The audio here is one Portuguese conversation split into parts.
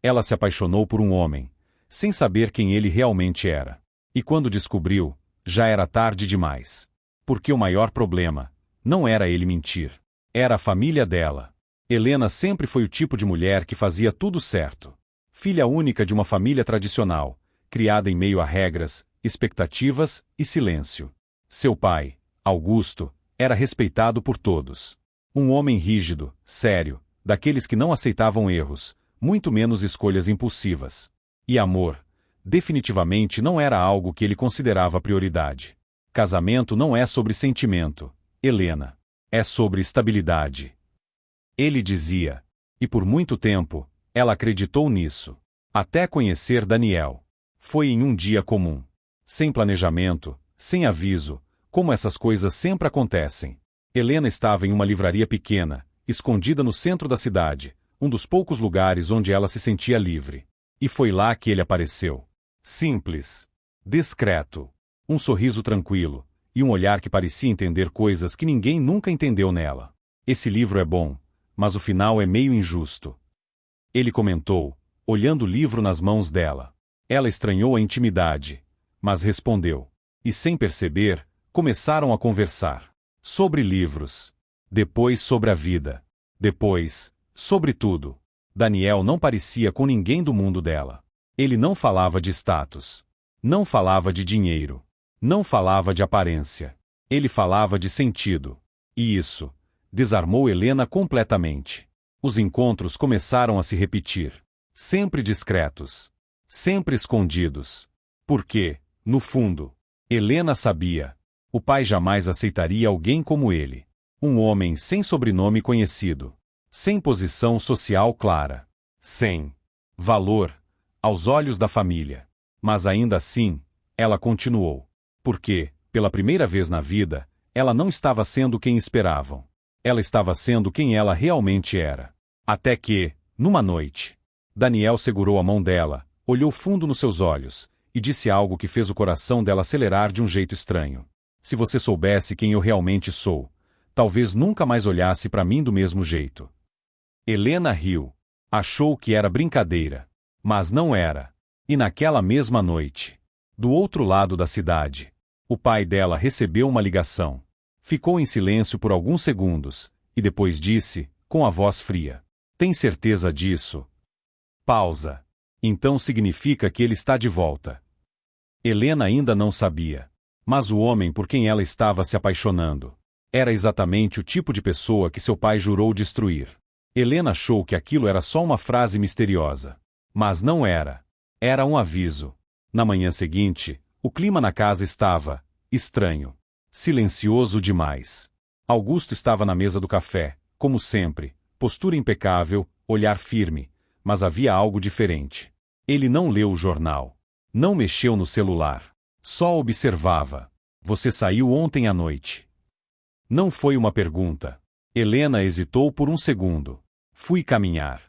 Ela se apaixonou por um homem, sem saber quem ele realmente era. E quando descobriu, já era tarde demais. Porque o maior problema não era ele mentir. Era a família dela. Helena sempre foi o tipo de mulher que fazia tudo certo. Filha única de uma família tradicional, criada em meio a regras, expectativas e silêncio. Seu pai, Augusto, era respeitado por todos. Um homem rígido, sério, daqueles que não aceitavam erros, muito menos escolhas impulsivas. E amor, definitivamente não era algo que ele considerava prioridade. Casamento não é sobre sentimento, Helena. É sobre estabilidade. Ele dizia. E por muito tempo, ela acreditou nisso. Até conhecer Daniel. Foi em um dia comum. Sem planejamento, sem aviso, como essas coisas sempre acontecem. Helena estava em uma livraria pequena, escondida no centro da cidade, um dos poucos lugares onde ela se sentia livre. E foi lá que ele apareceu. Simples. Discreto. Um sorriso tranquilo, e um olhar que parecia entender coisas que ninguém nunca entendeu nela. Esse livro é bom, mas o final é meio injusto. Ele comentou, olhando o livro nas mãos dela. Ela estranhou a intimidade, mas respondeu. E sem perceber, começaram a conversar. Sobre livros. Depois sobre a vida. Depois, sobre tudo. Daniel não parecia com ninguém do mundo dela. Ele não falava de status. Não falava de dinheiro. Não falava de aparência. Ele falava de sentido. E isso desarmou Helena completamente. Os encontros começaram a se repetir. Sempre discretos. Sempre escondidos. Porque, no fundo, Helena sabia. O pai jamais aceitaria alguém como ele. Um homem sem sobrenome conhecido. Sem posição social clara. Sem valor aos olhos da família. Mas ainda assim, ela continuou. Porque, pela primeira vez na vida, ela não estava sendo quem esperavam. Ela estava sendo quem ela realmente era. Até que, numa noite, Daniel segurou a mão dela, olhou fundo nos seus olhos, e disse algo que fez o coração dela acelerar de um jeito estranho. Se você soubesse quem eu realmente sou, talvez nunca mais olhasse para mim do mesmo jeito. Helena riu. Achou que era brincadeira. Mas não era. E naquela mesma noite, do outro lado da cidade, o pai dela recebeu uma ligação. Ficou em silêncio por alguns segundos, e depois disse, com a voz fria. Tem certeza disso? Pausa. Então significa que ele está de volta. Helena ainda não sabia. Mas o homem por quem ela estava se apaixonando era exatamente o tipo de pessoa que seu pai jurou destruir. Helena achou que aquilo era só uma frase misteriosa. Mas não era. Era um aviso. Na manhã seguinte, o clima na casa estava estranho. Silencioso demais. Augusto estava na mesa do café, como sempre, postura impecável, olhar firme, mas havia algo diferente. Ele não leu o jornal. Não mexeu no celular. Só observava. Você saiu ontem à noite? Não foi uma pergunta. Helena hesitou por um segundo. Fui caminhar.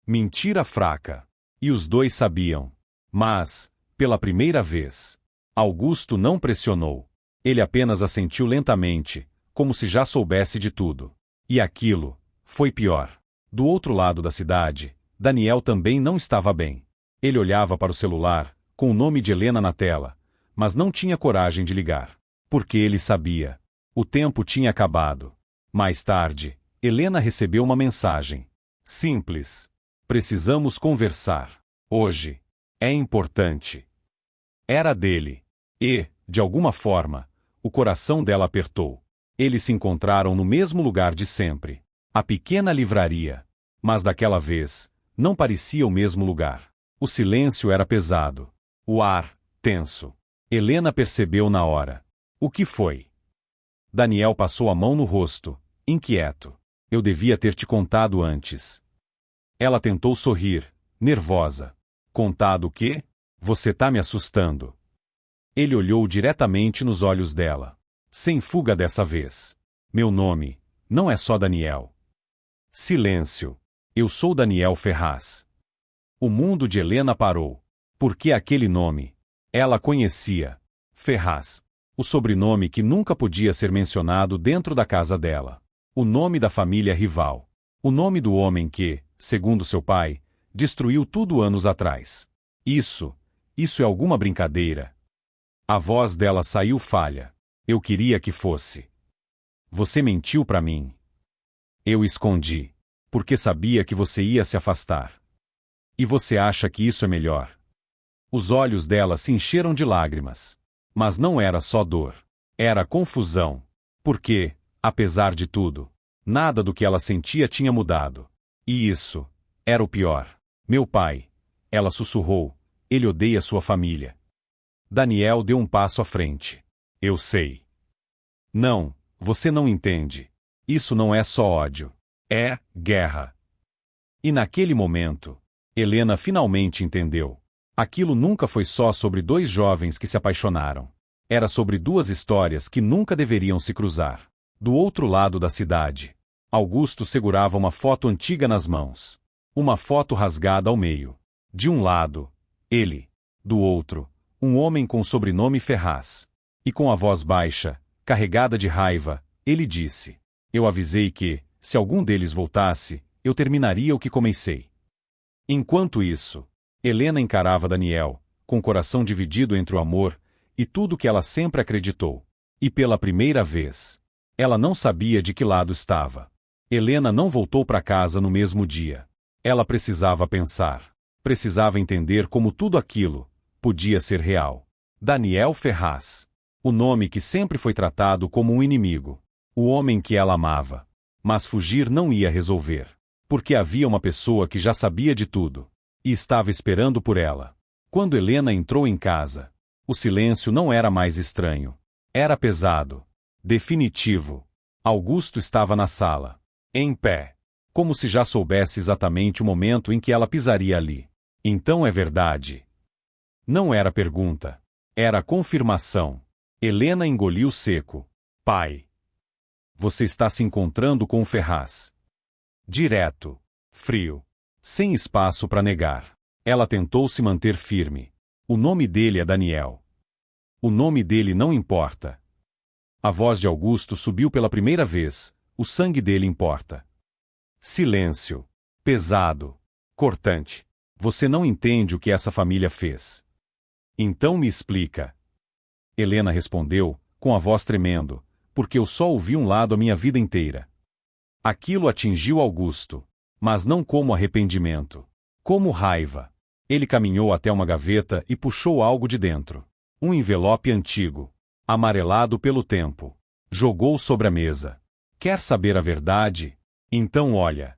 Mentira fraca. E os dois sabiam. Mas, pela primeira vez, Augusto não pressionou. Ele apenas assentiu lentamente, como se já soubesse de tudo. E aquilo foi pior. Do outro lado da cidade, Daniel também não estava bem. Ele olhava para o celular, com o nome de Helena na tela, mas não tinha coragem de ligar. Porque ele sabia. O tempo tinha acabado. Mais tarde, Helena recebeu uma mensagem. Simples. Precisamos conversar. Hoje. É importante. Era dele. E, de alguma forma, o coração dela apertou. Eles se encontraram no mesmo lugar de sempre. A pequena livraria. Mas daquela vez, não parecia o mesmo lugar. O silêncio era pesado. O ar, tenso. Helena percebeu na hora. O que foi? Daniel passou a mão no rosto, inquieto. Eu devia ter te contado antes. Ela tentou sorrir, nervosa. Contado o quê? Você tá me assustando. Ele olhou diretamente nos olhos dela. Sem fuga dessa vez. Meu nome não é só Daniel. Silêncio. Eu sou Daniel Ferraz. O mundo de Helena parou. Por que aquele nome? Ela conhecia. Ferraz. O sobrenome que nunca podia ser mencionado dentro da casa dela. O nome da família rival. O nome do homem que, segundo seu pai, Destruiu tudo anos atrás. Isso é alguma brincadeira? A voz dela saiu falha. Eu queria que fosse. Você mentiu para mim. Eu escondi. Porque sabia que você ia se afastar. E você acha que isso é melhor? Os olhos dela se encheram de lágrimas. Mas não era só dor. Era confusão. Porque, apesar de tudo, nada do que ela sentia tinha mudado. E isso era o pior. Meu pai. Ela sussurrou. Ele odeia sua família. Daniel deu um passo à frente. Eu sei. Não, você não entende. Isso não é só ódio. É guerra. E naquele momento, Helena finalmente entendeu. Aquilo nunca foi só sobre dois jovens que se apaixonaram. Era sobre duas histórias que nunca deveriam se cruzar. Do outro lado da cidade, Augusto segurava uma foto antiga nas mãos. Uma foto rasgada ao meio. De um lado, ele. Do outro, um homem com o sobrenome Ferraz. E com a voz baixa, carregada de raiva, ele disse: Eu avisei que, se algum deles voltasse, eu terminaria o que comecei. Enquanto isso, Helena encarava Daniel, com o coração dividido entre o amor e tudo que ela sempre acreditou. E pela primeira vez, ela não sabia de que lado estava. Helena não voltou para casa no mesmo dia. Ela precisava pensar. Precisava entender como tudo aquilo podia ser real. Daniel Ferraz. O nome que sempre foi tratado como um inimigo. O homem que ela amava. Mas fugir não ia resolver. Porque havia uma pessoa que já sabia de tudo. E estava esperando por ela. Quando Helena entrou em casa, o silêncio não era mais estranho. Era pesado. Definitivo. Augusto estava na sala. Em pé. Como se já soubesse exatamente o momento em que ela pisaria ali. Então é verdade. Não era pergunta. Era confirmação. Helena engoliu seco. Pai. Você está se encontrando com o Ferraz. Direto. Frio. Sem espaço para negar. Ela tentou se manter firme. O nome dele é Daniel. O nome dele não importa. A voz de Augusto subiu pela primeira vez. O sangue dele importa. Silêncio. Pesado. Cortante. Você não entende o que essa família fez. Então me explica. Helena respondeu, com a voz tremendo, porque eu só ouvi um lado a minha vida inteira. Aquilo atingiu Augusto, mas não como arrependimento. Como raiva. Ele caminhou até uma gaveta e puxou algo de dentro. Um envelope antigo, amarelado pelo tempo. Jogou sobre a mesa. Quer saber a verdade? Então olha.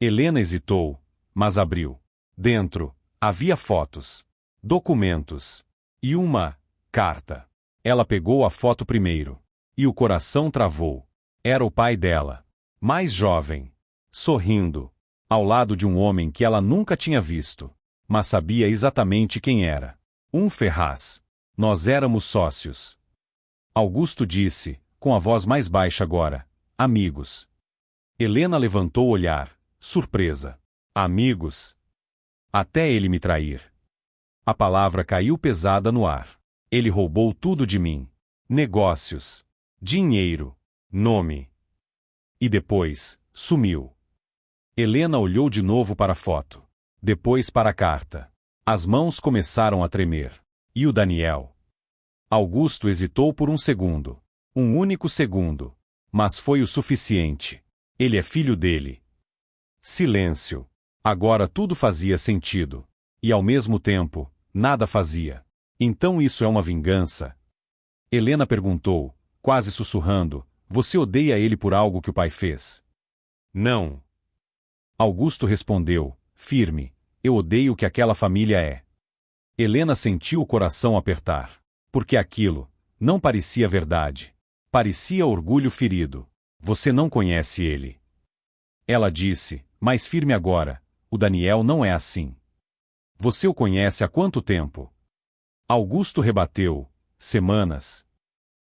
Helena hesitou, mas abriu. Dentro, havia fotos, documentos e uma carta. Ela pegou a foto primeiro. E o coração travou. Era o pai dela. Mais jovem. Sorrindo. Ao lado de um homem que ela nunca tinha visto. Mas sabia exatamente quem era. Um Ferraz. Nós éramos sócios. Augusto disse, com a voz mais baixa agora. Amigos. Helena levantou o olhar, surpresa. Amigos? Até ele me trair. A palavra caiu pesada no ar. Ele roubou tudo de mim. Negócios. Dinheiro. Nome. E depois, sumiu. Helena olhou de novo para a foto. Depois para a carta. As mãos começaram a tremer. E o Daniel? Augusto hesitou por um segundo. Um único segundo. Mas foi o suficiente. Ele é filho dele. Silêncio. Agora tudo fazia sentido. E ao mesmo tempo, nada fazia. Então isso é uma vingança? Helena perguntou, quase sussurrando, você odeia ele por algo que o pai fez? Não. Augusto respondeu, firme, eu odeio o que aquela família é. Helena sentiu o coração apertar. Porque aquilo não parecia verdade. Parecia orgulho ferido. Você não conhece ele. Ela disse, mais firme agora, o Daniel não é assim. Você o conhece há quanto tempo? Augusto rebateu, semanas.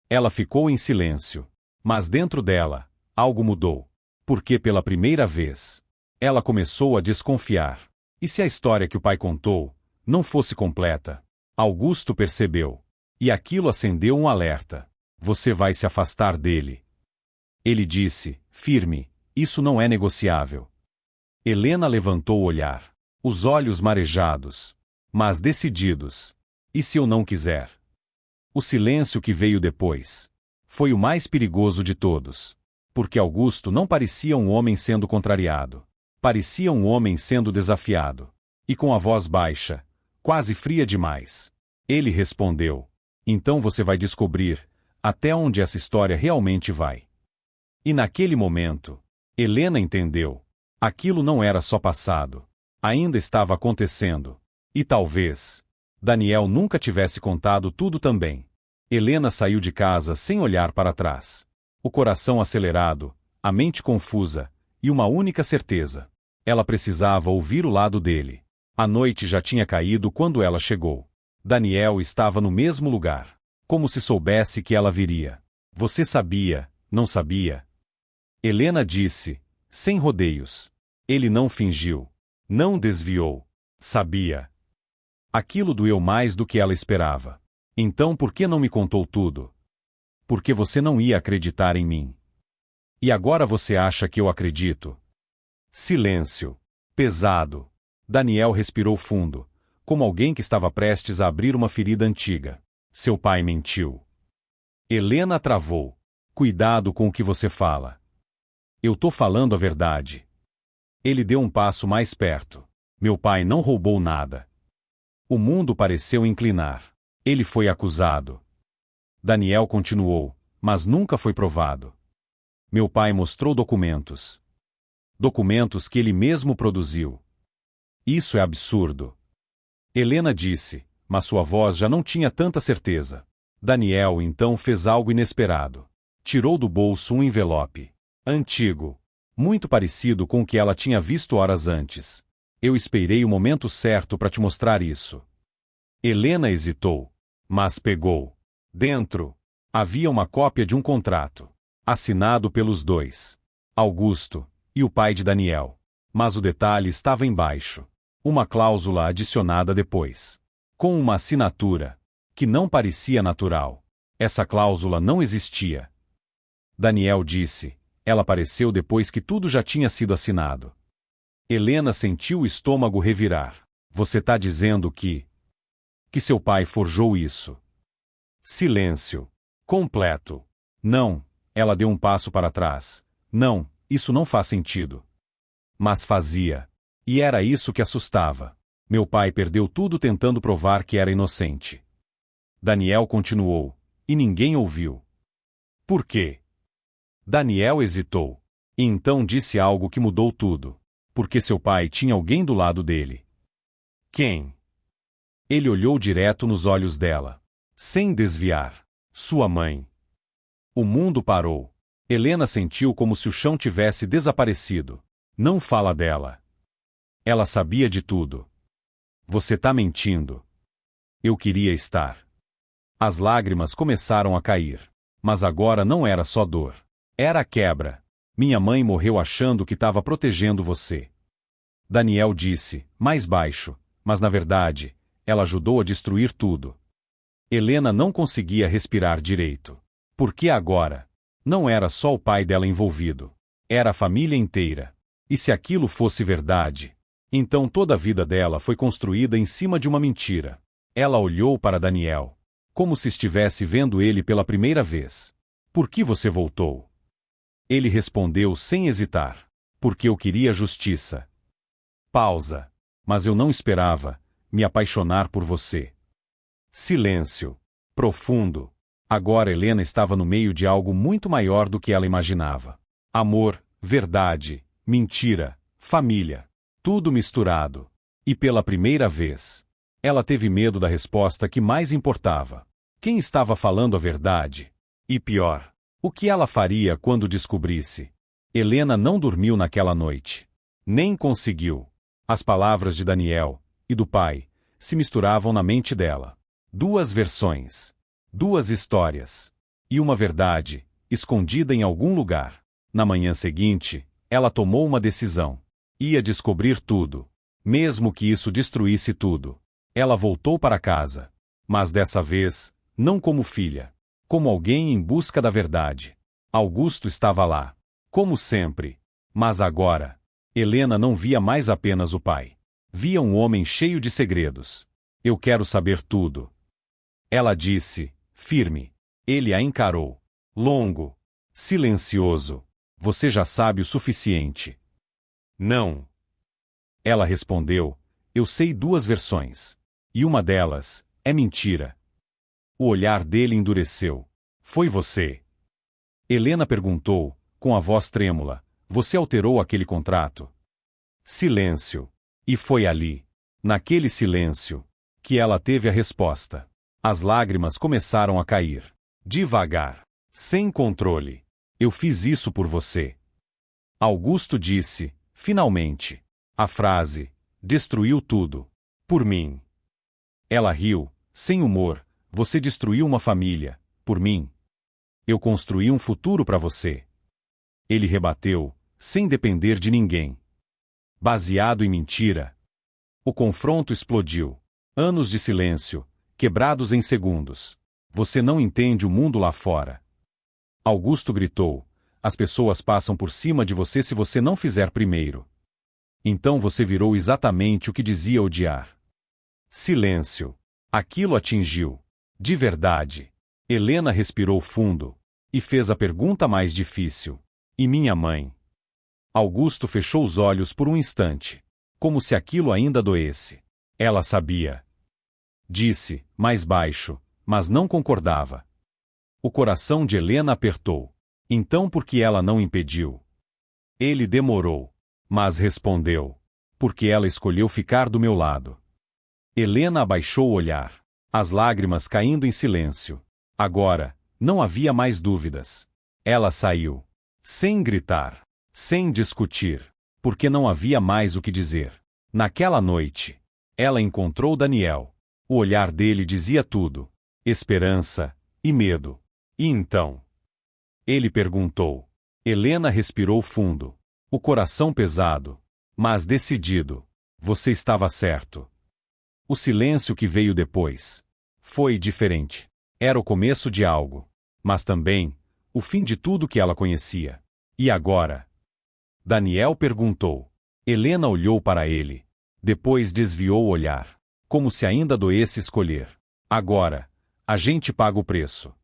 Ela ficou em silêncio. Mas dentro dela, algo mudou. Porque pela primeira vez, ela começou a desconfiar. E se a história que o pai contou não fosse completa? Augusto percebeu. E aquilo acendeu um alerta. Você vai se afastar dele. Ele disse, firme, isso não é negociável. Helena levantou o olhar. os olhos marejados, mas decididos. E se eu não quiser? O silêncio que veio depois foi o mais perigoso de todos, porque Augusto não parecia um homem sendo contrariado. Parecia um homem sendo desafiado. E com a voz baixa, quase fria demais, ele respondeu: então você vai descobrir até onde essa história realmente vai. E naquele momento, Helena entendeu. Aquilo não era só passado. Ainda estava acontecendo. E talvez Daniel nunca tivesse contado tudo também. Helena saiu de casa sem olhar para trás. O coração acelerado, a mente confusa, e uma única certeza. Ela precisava ouvir o lado dele. A noite já tinha caído quando ela chegou. Daniel estava no mesmo lugar. Como se soubesse que ela viria. Você sabia, não sabia? Helena disse, sem rodeios. Ele não fingiu. Não desviou. Sabia. Aquilo doeu mais do que ela esperava. Então por que não me contou tudo? Porque você não ia acreditar em mim. E agora você acha que eu acredito? Silêncio. Pesado. Daniel respirou fundo, como alguém que estava prestes a abrir uma ferida antiga. Seu pai mentiu. Helena travou. Cuidado com o que você fala. Eu tô falando a verdade. Ele deu um passo mais perto. Meu pai não roubou nada. O mundo pareceu inclinar. Ele foi acusado. Daniel continuou, mas nunca foi provado. Meu pai mostrou documentos. Documentos que ele mesmo produziu. Isso é absurdo. Helena disse, mas sua voz já não tinha tanta certeza. Daniel então fez algo inesperado. Tirou do bolso um envelope. Antigo. Muito parecido com o que ela tinha visto horas antes. Eu esperei o momento certo para te mostrar isso. Helena hesitou, mas pegou. Dentro havia uma cópia de um contrato, assinado pelos dois, Augusto e o pai de Daniel. Mas o detalhe estava embaixo. Uma cláusula adicionada depois. Com uma assinatura que não parecia natural. Essa cláusula não existia. Daniel disse, ela apareceu depois que tudo já tinha sido assinado. Helena sentiu o estômago revirar. Você tá dizendo que seu pai forjou isso? Silêncio. Completo. Não, ela deu um passo para trás. Não, isso não faz sentido. Mas fazia. E era isso que assustava. Meu pai perdeu tudo tentando provar que era inocente. Daniel continuou, e ninguém ouviu. Por quê? Daniel hesitou. E então disse algo que mudou tudo. Porque seu pai tinha alguém do lado dele. Quem? Ele olhou direto nos olhos dela, sem desviar. Sua mãe. O mundo parou. Helena sentiu como se o chão tivesse desaparecido. Não fala dela. Ela sabia de tudo. Você tá mentindo. Eu queria estar. As lágrimas começaram a cair. Mas agora não era só dor. Era a quebra. Minha mãe morreu achando que estava protegendo você. Daniel disse, mais baixo, mas na verdade, ela ajudou a destruir tudo. Helena não conseguia respirar direito. Por que agora? Não era só o pai dela envolvido. Era a família inteira. E se aquilo fosse verdade? Então toda a vida dela foi construída em cima de uma mentira. Ela olhou para Daniel, como se estivesse vendo ele pela primeira vez. Por que você voltou? Ele respondeu sem hesitar. Porque eu queria justiça. Pausa. Mas eu não esperava me apaixonar por você. Silêncio. Profundo. Agora Helena estava no meio de algo muito maior do que ela imaginava. Amor, verdade, mentira, família. Tudo misturado. E pela primeira vez, ela teve medo da resposta que mais importava. Quem estava falando a verdade? E pior, o que ela faria quando descobrisse? Helena não dormiu naquela noite. Nem conseguiu. As palavras de Daniel e do pai se misturavam na mente dela. Duas versões. Duas histórias. E uma verdade, escondida em algum lugar. Na manhã seguinte, ela tomou uma decisão. Ia descobrir tudo. Mesmo que isso destruísse tudo. Ela voltou para casa. Mas dessa vez, não como filha. Como alguém em busca da verdade. Augusto estava lá. Como sempre. Mas agora, Helena não via mais apenas o pai. Via um homem cheio de segredos. Eu quero saber tudo. Ela disse, firme. Ele a encarou. Longo. Silencioso. Você já sabe o suficiente. Não. Ela respondeu, eu sei 2 versões. E uma delas é mentira. O olhar dele endureceu. Foi você. Helena perguntou, com a voz trêmula, você alterou aquele contrato? Silêncio. E foi ali, naquele silêncio, que ela teve a resposta. As lágrimas começaram a cair. Devagar. Sem controle. Eu fiz isso por você. Augusto disse, finalmente. A frase destruiu tudo. Por mim. Ela riu, sem humor. Você destruiu uma família. Por mim. Eu construí um futuro para você. Ele rebateu, sem depender de ninguém. Baseado em mentira. O confronto explodiu. Anos de silêncio, quebrados em segundos. Você não entende o mundo lá fora. Augusto gritou. As pessoas passam por cima de você se você não fizer primeiro. Então você virou exatamente o que dizia odiar. Silêncio. Aquilo atingiu. De verdade. Helena respirou fundo. E fez a pergunta mais difícil. E minha mãe? Augusto fechou os olhos por um instante. Como se aquilo ainda doesse. Ela sabia. Disse, mais baixo, mas não concordava. O coração de Helena apertou. Então por que ela não impediu? Ele demorou. Mas respondeu. Porque ela escolheu ficar do meu lado. Helena abaixou o olhar. As lágrimas caindo em silêncio. Agora, não havia mais dúvidas. Ela saiu. Sem gritar. Sem discutir. Porque não havia mais o que dizer. Naquela noite, ela encontrou Daniel. O olhar dele dizia tudo. Esperança e medo. E então? Ele perguntou. Helena respirou fundo. O coração pesado. Mas decidido. Você estava certo. O silêncio que veio depois. Foi diferente. Era o começo de algo. Mas também, o fim de tudo que ela conhecia. E agora? Daniel perguntou. Helena olhou para ele. Depois desviou o olhar. Como se ainda doesse escolher. Agora, a gente paga o preço.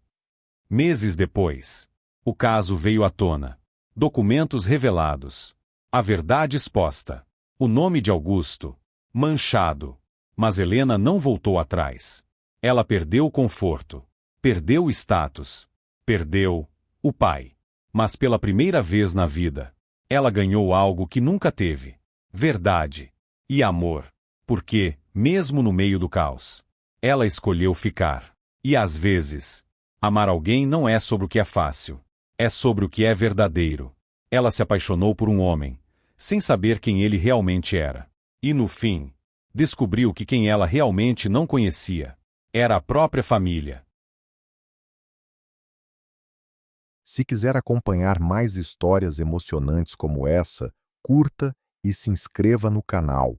Meses depois. O caso veio à tona. Documentos revelados. A verdade exposta. O nome de Augusto. Manchado. Mas Helena não voltou atrás. Ela perdeu o conforto. Perdeu o status. Perdeu o pai. Mas pela primeira vez na vida, ela ganhou algo que nunca teve. Verdade. E amor. Porque, mesmo no meio do caos, ela escolheu ficar. E às vezes, amar alguém não é sobre o que é fácil. É sobre o que é verdadeiro. Ela se apaixonou por um homem, sem saber quem ele realmente era. E no fim, descobriu que quem ela realmente não conhecia era a própria família. Se quiser acompanhar mais histórias emocionantes como essa, curta e se inscreva no canal.